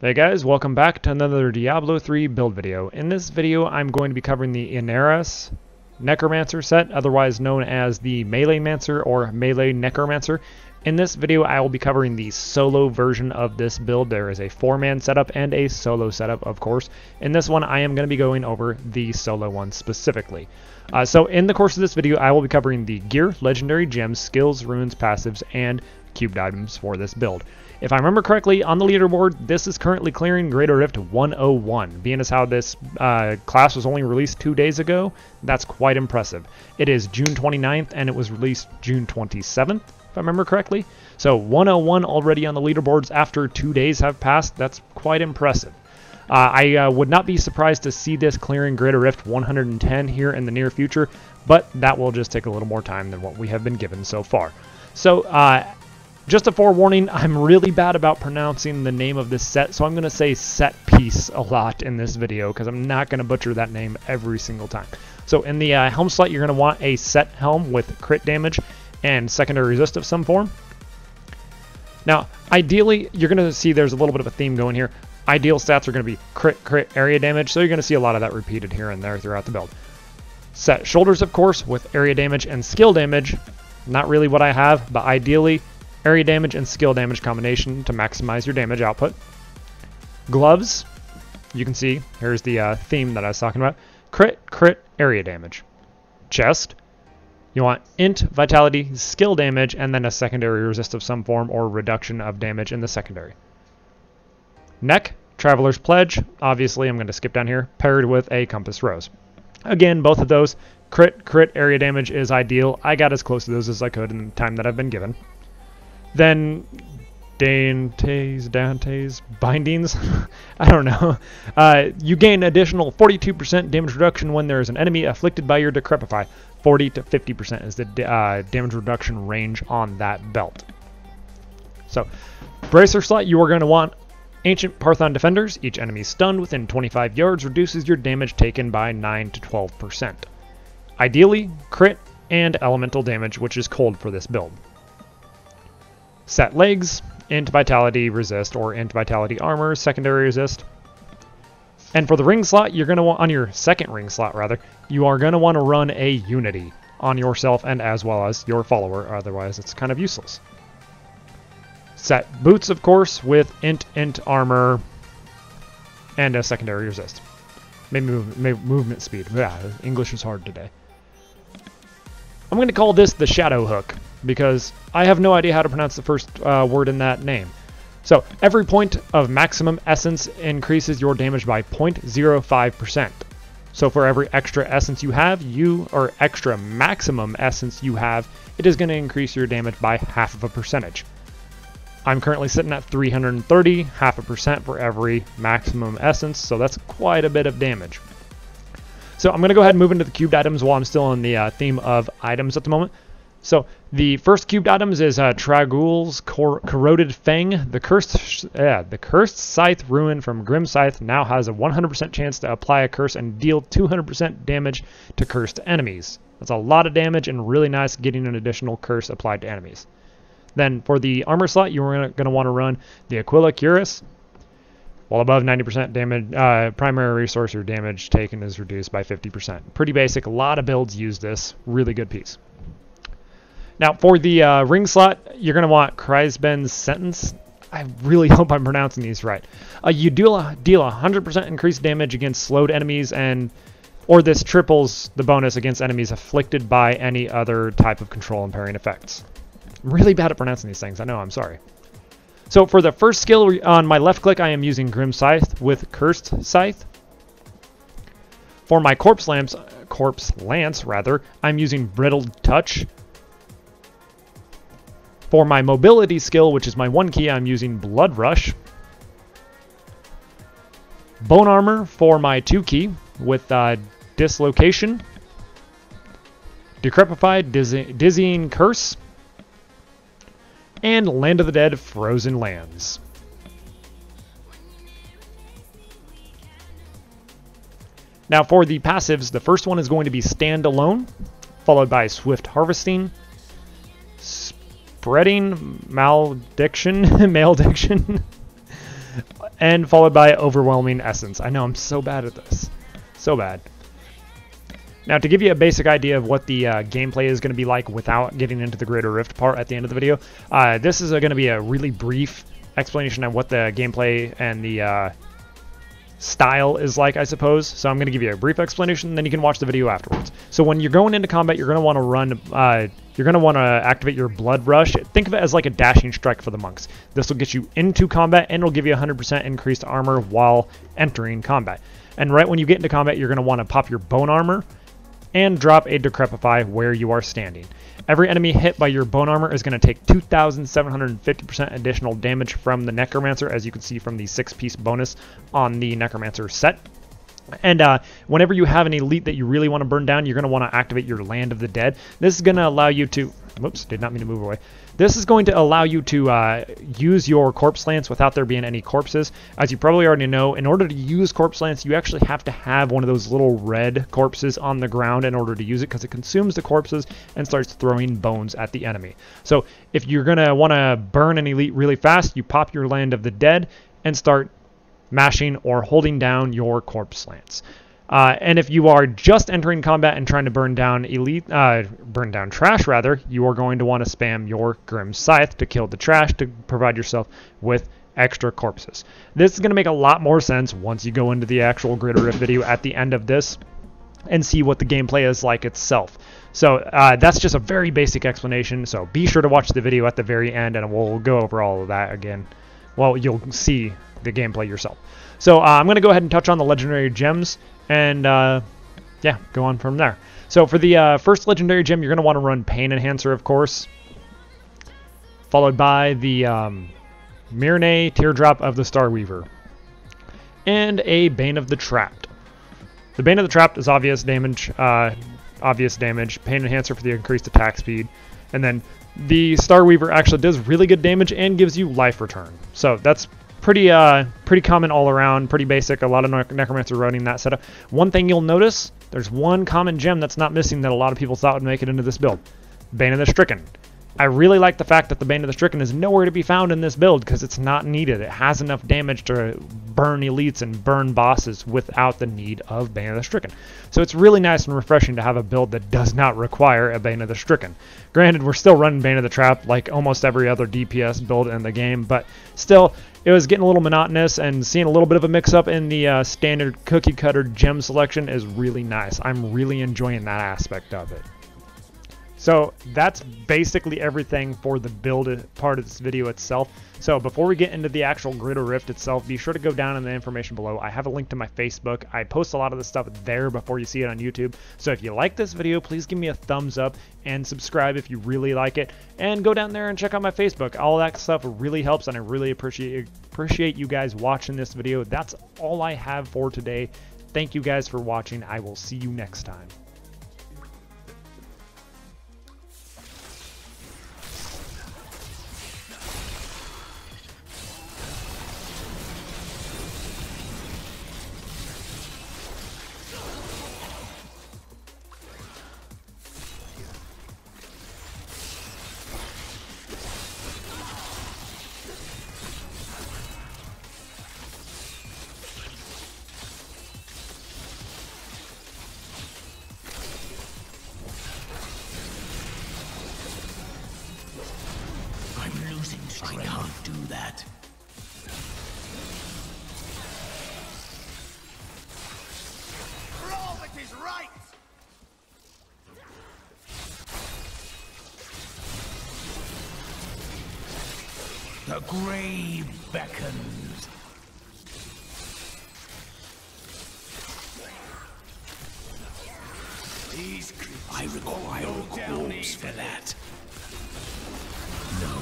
Hey guys, welcome back to another Diablo 3 build video. In this video, I'm going to be covering the Necromancer set, otherwise known as the Melee Mancer or Melee Necromancer. In this video, I will be covering the solo version of this build. There is a 4-man setup and a solo setup, of course. In this one, I am going to be going over the solo one specifically. So in the course of this video, I will be covering the gear, legendary gems, skills, runes, passives, and cubed items for this build. If I remember correctly, on the leaderboard, this is currently clearing Greater Rift 101. Being as how this class was only released 2 days ago, that's quite impressive. It is June 29th, and it was released June 27th, if I remember correctly. So 101 already on the leaderboards after 2 days have passed. That's quite impressive. I would not be surprised to see this clearing Greater Rift 110 here in the near future, but that will just take a little more time than what we have been given so far. So, just a forewarning, I'm really bad about pronouncing the name of this set, so I'm going to say set piece a lot in this video because I'm not going to butcher that name every single time. So in the helm slot, you're going to want a set helm with crit damage and secondary resist of some form. Now, ideally, you're going to see there's a little bit of a theme going here. Ideal stats are going to be crit area damage, so you're going to see a lot of that repeated here and there throughout the build. Set shoulders, of course, with area damage and skill damage. Not really what I have, but ideally, area damage and skill damage combination to maximize your damage output. Gloves, you can see, here's the theme that I was talking about. Crit, area damage. Chest, you want int, vitality, skill damage, and then a secondary resist of some form or reduction of damage in the secondary. Neck, Traveler's Pledge, obviously I'm going to skip down here, paired with a Compass Rose. Again, both of those, crit, area damage is ideal. I got as close to those as I could in the time that I've been given. Then Dante's bindings, I don't know. You gain additional 42% damage reduction when there is an enemy afflicted by your Decrepify. 40 to 50% is the damage reduction range on that belt. So, bracer slot, you are going to want Ancient Parthon Defenders. Each enemy stunned within 25 yards reduces your damage taken by 9 to 12%. Ideally, crit and elemental damage, which is cold for this build. Set legs, int vitality resist or int vitality armor, secondary resist. And for the ring slot, you're going to want, on your second ring slot rather, you are going to want to run a unity on yourself and as well as your follower, otherwise it's kind of useless. Set boots, of course, with int armor and a secondary resist. Maybe movement speed. Yeah, English is hard today. I'm going to call this the Shadow Hook, because I have no idea how to pronounce the first word in that name. So, every point of maximum essence increases your damage by 0.05%. So for every extra essence you have, or extra maximum essence you have, it is going to increase your damage by 0.5%. I'm currently sitting at 330, 0.5% for every maximum essence, so that's quite a bit of damage. So I'm going to go ahead and move into the cubed items while I'm still on the theme of items at the moment. So the first cubed items is Tragul's Corroded Fang. The cursed Scythe Ruin from Grim Scythe now has a 100% chance to apply a curse and deal 200% damage to cursed enemies. That's a lot of damage and really nice getting an additional curse applied to enemies. Then for the armor slot, you're going to want to run the Aquila Cuirass. While above 90% damage, primary resource, your damage taken is reduced by 50%. Pretty basic. A lot of builds use this. Really good piece. Now, for the ring slot, you're going to want Kreisben's Sentence. I really hope I'm pronouncing these right. You deal 100% increased damage against slowed enemies, or this triples the bonus against enemies afflicted by any other type of control impairing effects. I'm really bad at pronouncing these things. I know, I'm sorry. So for the first skill on my left click, I am using Grim Scythe with Cursed Scythe. For my Corpse Lance, I'm using Brittled Touch. For my mobility skill, which is my 1 key, I'm using Blood Rush. Bone Armor for my 2 key with Dislocation. Decrepified, Dizzying Curse. And Land of the Dead, Frozen Lands. Now for the passives, the first one is going to be Stand Alone, followed by Swift Harvesting, Spreading Malediction, and followed by overwhelming essence. I know I'm so bad at this. So bad. Now, to give you a basic idea of what the gameplay is going to be like without getting into the Greater Rift part at the end of the video, this is going to be a really brief explanation of what the gameplay and the style is like, I suppose. So I'm going to give you a brief explanation, and then you can watch the video afterwards. So when you're going into combat, you're going to want to run, you're going to want to activate your Blood Rush. Think of it as like a dashing strike for the monks. This will get you into combat, and it'll give you 100% increased armor while entering combat. And right when you get into combat, you're going to want to pop your Bone Armor and drop a Decrepify where you are standing. Every enemy hit by your Bone Armor is going to take 2,750% additional damage from the Necromancer, as you can see from the 6-piece bonus on the Necromancer set. And whenever you have an elite that you really want to burn down, you're going to want to activate your Land of the Dead. This is going to allow you to... Whoops, did not mean to move away. This is going to allow you to use your Corpse Lance without there being any corpses. As you probably already know, in order to use Corpse Lance, you actually have to have one of those little red corpses on the ground in order to use it, because it consumes the corpses and starts throwing bones at the enemy. So if you're going to want to burn an elite really fast, you pop your Land of the Dead and start mashing or holding down your Corpse Lance. And if you are just entering combat and trying to burn down trash rather, you are going to want to spam your Grim Scythe to kill the trash to provide yourself with extra corpses. This is going to make a lot more sense once you go into the actual Greater Rift video at the end of this and see what the gameplay is like itself. So that's just a very basic explanation, so be sure to watch the video at the very end and we'll go over all of that again. Well, you'll see the gameplay yourself. So I'm going to go ahead and touch on the legendary gems and yeah, go on from there. So for the first legendary gem, you're going to want to run Pain Enhancer, of course, followed by the Myrnae Teardrop of the Starweaver, and a Bane of the Trapped. The Bane of the Trapped is obvious damage, Pain Enhancer for the increased attack speed, and then the Starweaver actually does really good damage and gives you life return. So that's pretty common all around, pretty basic. A lot of Necromancer running that setup. One thing you'll notice, there's one common gem that's not missing that a lot of people thought would make it into this build. Bane of the Stricken. I really like the fact that the Bane of the Stricken is nowhere to be found in this build because it's not needed. It has enough damage to burn elites and burn bosses without the need of Bane of the Stricken. So it's really nice and refreshing to have a build that does not require a Bane of the Stricken. Granted, we're still running Bane of the Trap like almost every other DPS build in the game, but still, it was getting a little monotonous, and seeing a little bit of a mix-up in the standard cookie-cutter gem selection is really nice. I'm really enjoying that aspect of it. So that's basically everything for the build part of this video itself. So before we get into the actual Greater Rift itself, be sure to go down in the information below. I have a link to my Facebook. I post a lot of this stuff there before you see it on YouTube. So if you like this video, please give me a thumbs up and subscribe if you really like it. And go down there and check out my Facebook. All that stuff really helps, and I really appreciate you guys watching this video. That's all I have for today. Thank you guys for watching. I will see you next time. I can't do that. Roll with his right! The grave beckons. I require a corpse for that. No.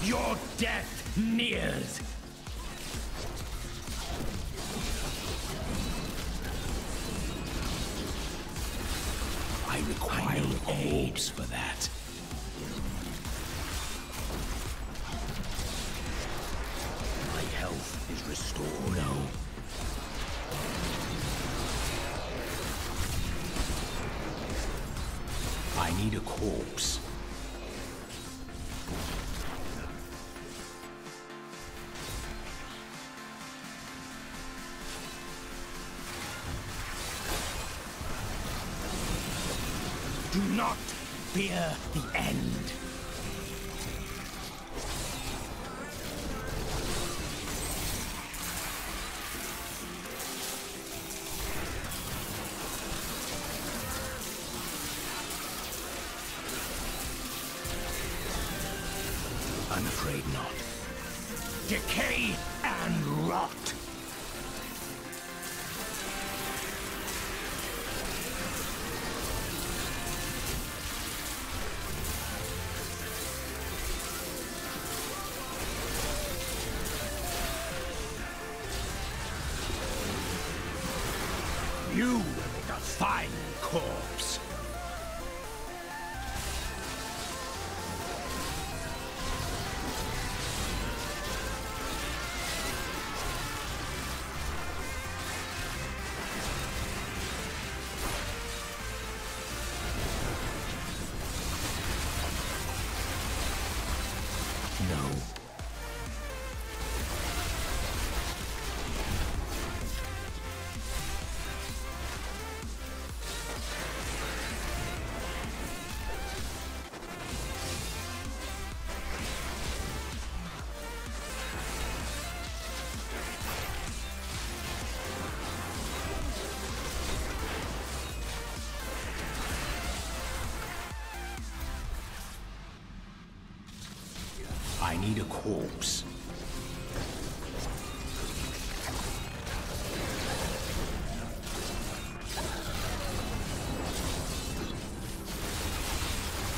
Your death nears. I require orbs for that. My health is restored. No. corpse. Do not fear the end. I'm afraid not. Decay and rot! You will make a fine corpse. No. I need a corpse.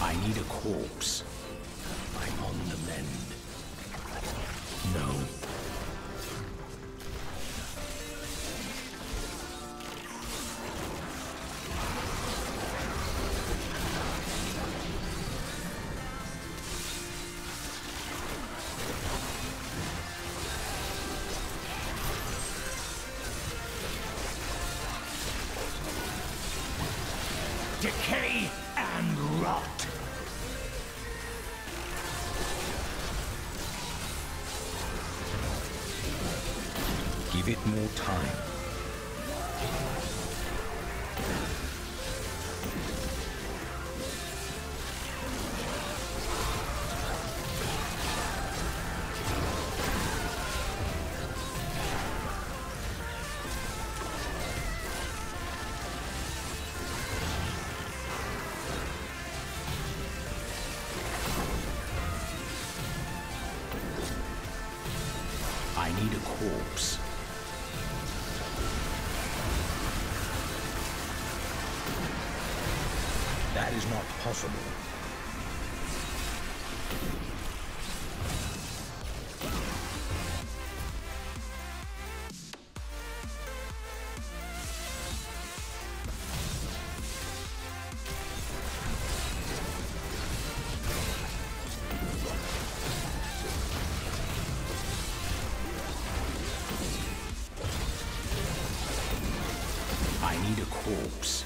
I need a corpse. I'm on the mend. No. Decay and rot! Give it more time. I need a corpse. That is not possible. I need a corpse.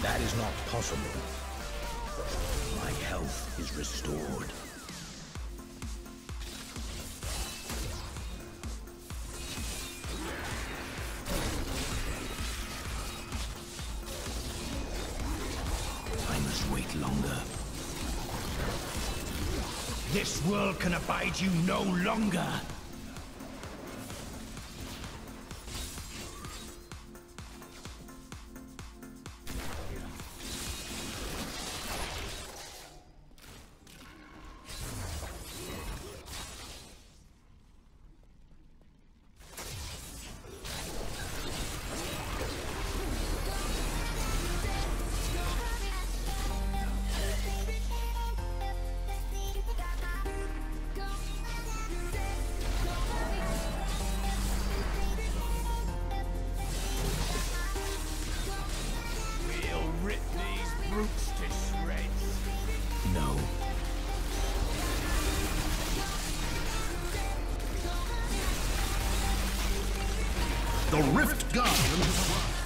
That is not possible. My health is restored. I must wait longer. This world can abide you no longer. No. The Rift Guardian has arrived.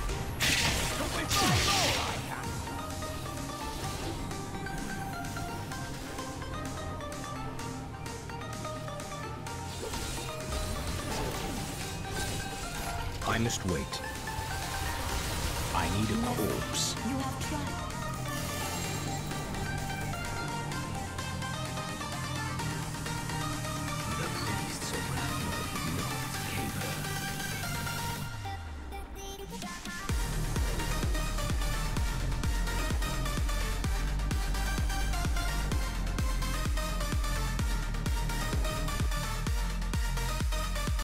I must wait. I need a corpse. You have tried.